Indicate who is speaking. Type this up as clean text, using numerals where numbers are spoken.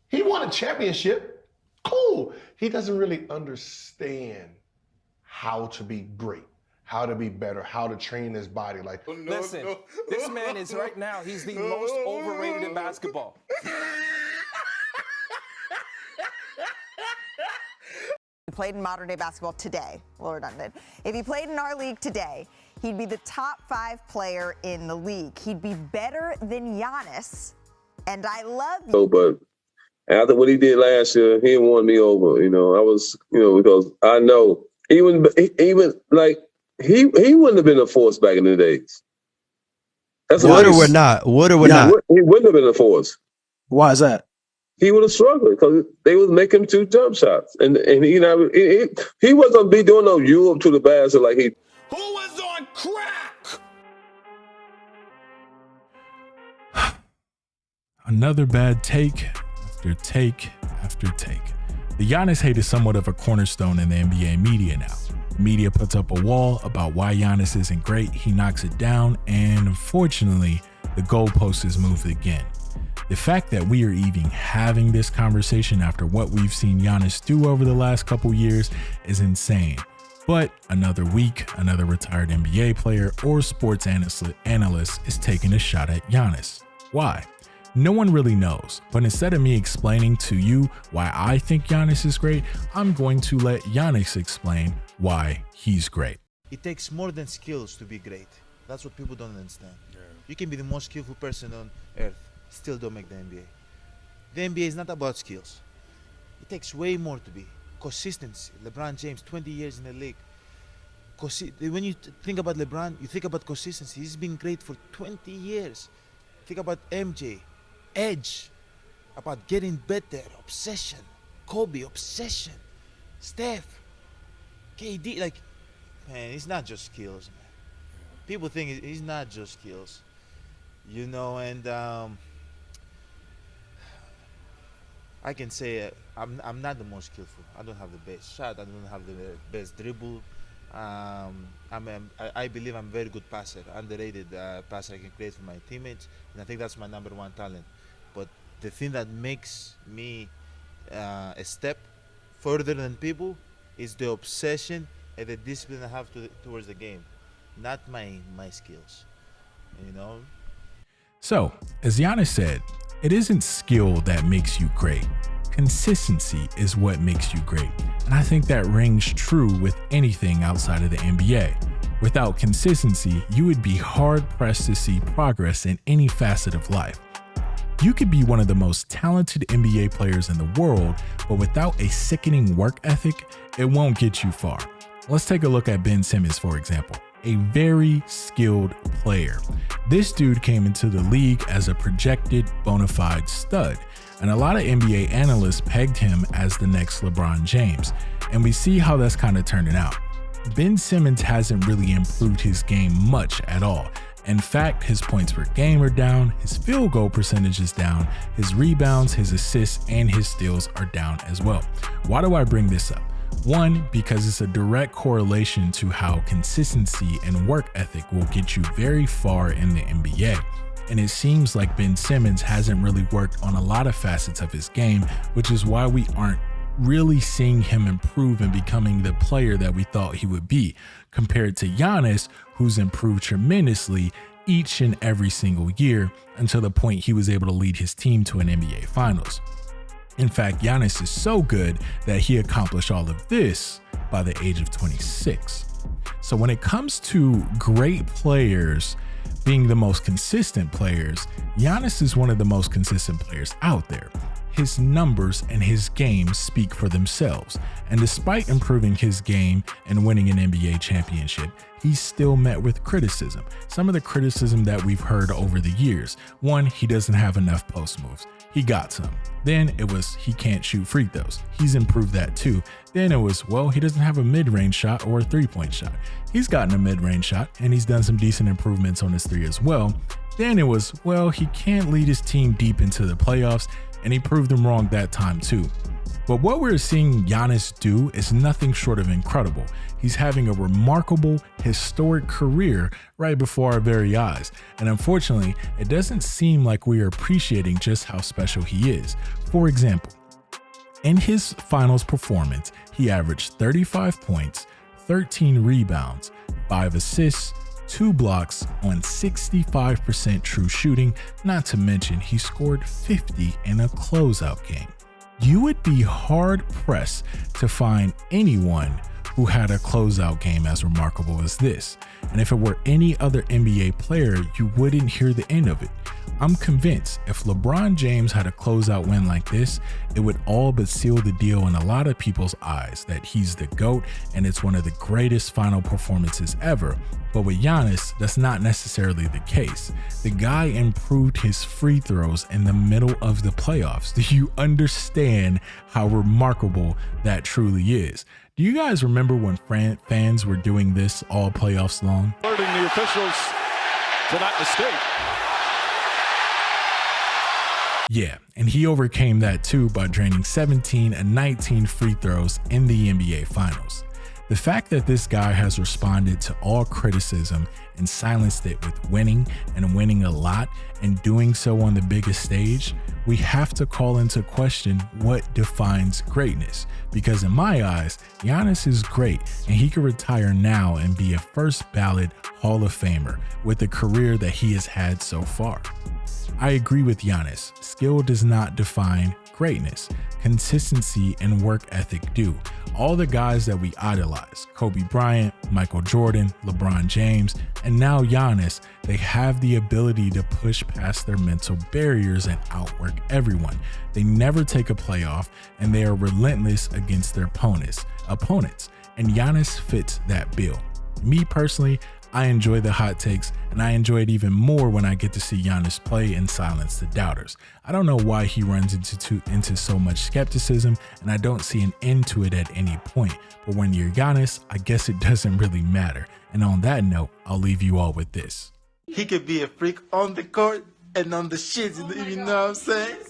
Speaker 1: He won a championship. Cool. He doesn't really understand how to be great, how to be better, how to train his body. Like,
Speaker 2: listen, this man is right now, he's the most overrated in basketball.
Speaker 3: Played in modern day basketball today, well redundant. If he played in our league today, he'd be the top 5 player in the league. He'd be better than Giannis, and I love you.
Speaker 4: Oh, but after what he did last year, he won me over. I was, because I know even like he wouldn't have been a force back in the days.
Speaker 5: Would or not?
Speaker 4: He wouldn't have been a force.
Speaker 5: Why is that?
Speaker 4: He would have struggled because they was making 2 jump shots, and he wasn't gonna be doing no Europe to the basket like he.
Speaker 2: Who was on crack?
Speaker 6: Another bad take after take after take. The Giannis hate is somewhat of a cornerstone in the NBA media now. The media puts up a wall about why Giannis isn't great, he knocks it down, and unfortunately, the goalpost is moved again. The fact that we are even having this conversation after what we've seen Giannis do over the last couple years is insane. But another week, another retired NBA player or sports analyst is taking a shot at Giannis. Why? No one really knows, but instead of me explaining to you why I think Giannis is great, I'm going to let Giannis explain why he's great.
Speaker 7: It takes more than skills to be great. That's what people don't understand. Yeah. You can be the most skillful person on earth, still don't make the NBA. The NBA is not about skills. It takes way more to be. Consistency. LeBron James, 20 years in the league. When you think about LeBron, you think about consistency. He's been great for 20 years. Think about MJ, edge, about getting better, obsession. Kobe, obsession. Steph, KD, man, it's not just skills, man. People think it's not just skills, and I can say I'm not the most skillful. I don't have the best shot. I don't have the best dribble. I believe I'm a very good passer, underrated passer. I can create for my teammates, and I think that's my number 1 talent. But the thing that makes me a step further than people is the obsession and the discipline I have towards the game, not my skills.
Speaker 6: So, as Giannis said, it isn't skill that makes you great. Consistency is what makes you great. And I think that rings true with anything outside of the NBA. Without consistency, you would be hard-pressed to see progress in any facet of life. You could be one of the most talented NBA players in the world, but without a sickening work ethic, it won't get you far. Let's take a look at Ben Simmons, for example. A very skilled player. This dude came into the league as a projected bona fide stud, and a lot of NBA analysts pegged him as the next LeBron James, and we see how that's kind of turning out. Ben Simmons hasn't really improved his game much at all. In fact, his points per game are down, his field goal percentage is down, his rebounds, his assists, and his steals are down as well. Why do I bring this up? One, because it's a direct correlation to how consistency and work ethic will get you very far in the NBA. And it seems like Ben Simmons hasn't really worked on a lot of facets of his game, which is why we aren't really seeing him improve and becoming the player that we thought he would be, compared to Giannis, who's improved tremendously each and every single year until the point he was able to lead his team to an NBA Finals. In fact, Giannis is so good that he accomplished all of this by the age of 26. So when it comes to great players being the most consistent players, Giannis is one of the most consistent players out there. His numbers and his game speak for themselves. And despite improving his game and winning an NBA championship, he's still met with criticism. Some of the criticism that we've heard over the years. One, he doesn't have enough post moves. He got some. Then it was he can't shoot free throws. He's improved that too. Then it was, well, he doesn't have a mid-range shot or a three-point shot. He's gotten a mid-range shot and he's done some decent improvements on his three as well. Then it was, well, he can't lead his team deep into the playoffs, and he proved them wrong that time too. But what we're seeing Giannis do is nothing short of incredible. He's having a remarkable, historic career right before our very eyes. And unfortunately, it doesn't seem like we are appreciating just how special he is. For example, in his finals performance, he averaged 35 points, 13 rebounds, 5 assists, 2 blocks on 65% true shooting, not to mention he scored 50 in a closeout game. You would be hard pressed to find anyone who had a closeout game as remarkable as this. And if it were any other NBA player, you wouldn't hear the end of it. I'm convinced if LeBron James had a closeout win like this, it would all but seal the deal in a lot of people's eyes that he's the GOAT and it's one of the greatest final performances ever. But with Giannis, that's not necessarily the case. The guy improved his free throws in the middle of the playoffs. Do you understand how remarkable that truly is? Do you guys remember when fans were doing this all playoffs long?
Speaker 8: Alerting the officials to that mistake.
Speaker 6: Yeah, and he overcame that too by draining 17 and 19 free throws in the NBA Finals. The fact that this guy has responded to all criticism and silenced it with winning and winning a lot and doing so on the biggest stage, we have to call into question what defines greatness. Because in my eyes, Giannis is great and he could retire now and be a first ballot Hall of Famer with the career that he has had so far. I agree with Giannis. Skill does not define greatness. Consistency and work ethic do. All the guys that we idolize, Kobe Bryant, Michael Jordan, LeBron James, and now Giannis, they have the ability to push past their mental barriers and outwork everyone. They never take a playoff and they are relentless against their opponents. And Giannis fits that bill. Me personally, I enjoy the hot takes, and I enjoy it even more when I get to see Giannis play and silence the doubters. I don't know why he runs into so much skepticism, and I don't see an end to it at any point. But when you're Giannis, I guess it doesn't really matter. And on that note, I'll leave you all with this.
Speaker 9: He could be a freak on the court and on the shit, you know what I'm saying?